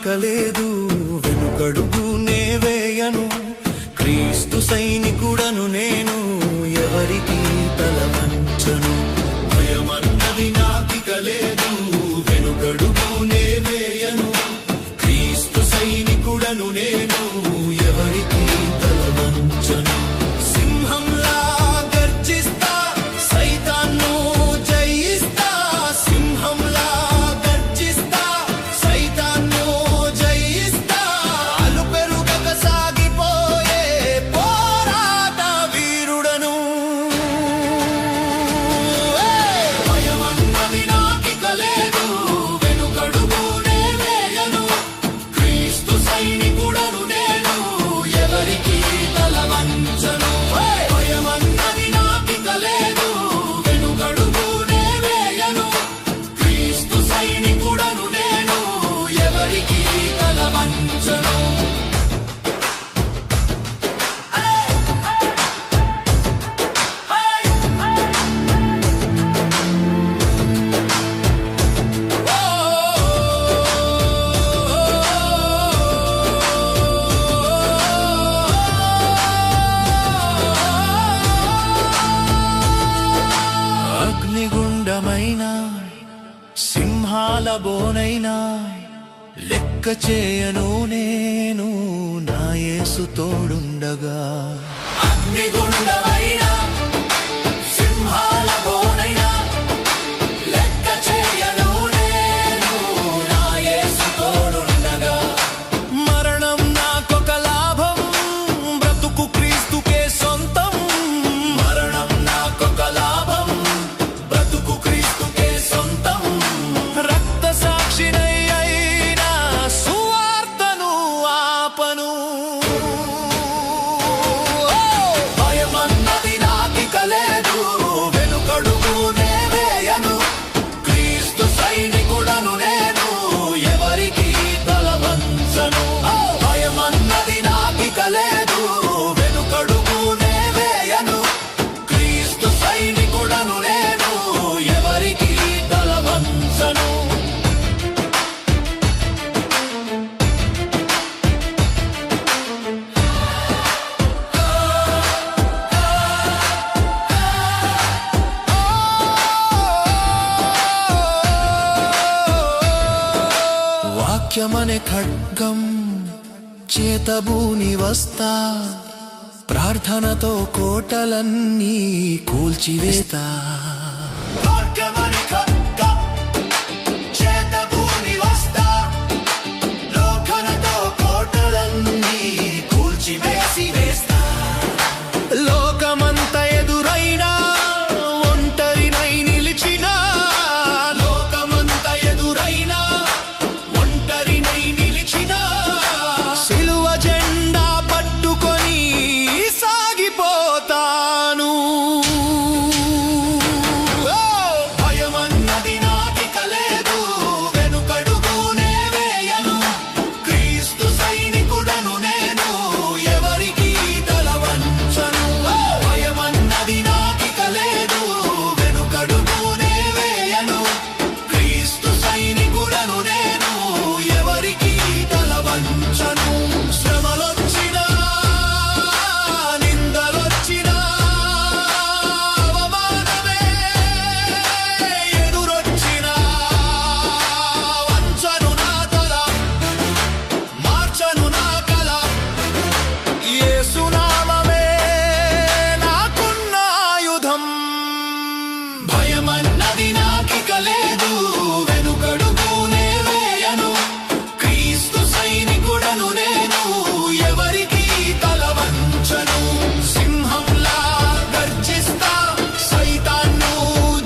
నాకిక లేదు, వెనుకడుగు నే వేయను. క్రీస్తు సైనికుడను నేను, ఎవరికి తల వంచను. భయమన్నది నాకిక లేదు, వెనుకడుగు నే వేయను. క్రీస్తు సైనికుడను నేను, ఎవరికి తల వంచను. సింహంలా గర్జిస్తా, సైతాన్ను జయిస్తా. సింహంలా గర్జిస్తా, సైతాన్ను జయిస్తా. అలుపెరుగక సాగిపోయే పోరాట వీరుడను. భయమన్నది నాకిక లేదు, వెనుకడుగు నే వేయను. క్రీస్తు సైనికుడను నేను, ఎవరికి తల వంచను. భయమన్నది నాకిక లేదు, వెనుకడుగు నే వేయను. క్రీస్తు సైనికుడను నేను, ఎవరికి తల వంచను. అగ్నిగుండమైన సింహాల బోనైనా లెక్క చేయను నేను, నా యేసు తోడుండగా. అగ్నిగుండమైన సింహాల బోనైనా లెక్క చేయను నేను, నా యేసు తోడుండగా. మరణం నాకొక లాభం, బ్రతుకు క్రీస్తుకే సొంతం. మరణం నాకొక లాభం, బ్రతుకు క్రీస్తుకే సొంతం. రక్త సాక్షినై అయినా సువార్తను ఆపను. భయమన్నది నాకిక లేదు, వెనుకడుగు నే వేయను. క్రీస్తు సైనికుడను నేను, ఎవరికి తల వంచను. భయమన్నది నాకిక లేదు, వెనుకడుగు నే వేయను. క్రీస్తు సైనికుడను నేను, ఎవరికి తల వంచను. వాక్యమనే ఖడ్గం చేతబూని వస్తా, ప్రార్థనతో కోటలన్నీ కూల్చివేస్తా. వాక్యమనే ఖడ్గం చేతబూని వస్తా, లోకనతో కోటలన్నీ కూల్చివేసి వేస్తా. లోకమంత ఎదురైనా ఒంటరినై నిలిచినా, లోకమంత ఎదురైనా ఒంటరినై నిలిచినా, సిలువ జెండా పట్టుకొని సాగిపోతాను. భయమన్నది నాకిక లేదు, వెనుకడుగు నే వేయను. క్రీస్తు సైనికుడను నేను, ఎవరికి తల వంచను. భయమన్నది నాకిక లేదు, వెనుకడుగు నే వేయను. క్రీస్తు సైనికుడను నేను, ఎవరికి తల వంచను. శ్రమలొచ్చినా, నిందలొచ్చినా, అవమానమే ఎదురొచ్చినా, వంచను నా తల, మార్చను నా కల. యేసు నామమే నాకున్న ఆయుధం. భయమన్నది నాకిక లేదు, వెనుకడుగు నే వేయను. క్రీస్తు సైనికుడను నేను, ఎవరికి తల వంచను. సింహంలా గర్జిస్తా, సైతాన్ను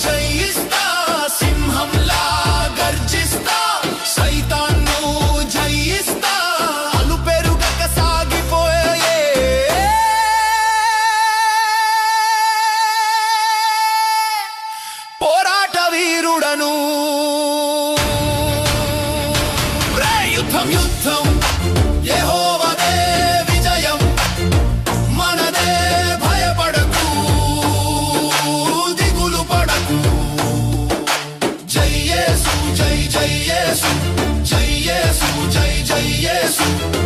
జయిస్తా. సింహంలా గర్జిస్తా, సైతాన్ను జయిస్తా. అలుపెరుగక సాగిపోయే పోరాట వీరుడను. యుద్ధం యుద్ధం యెహోవాదే విజయం, మనదే. భయపడకు, దిగులు పడకు. జై యేసు, జై జై యేసు, జై యేసు, జై జై యుద్ధం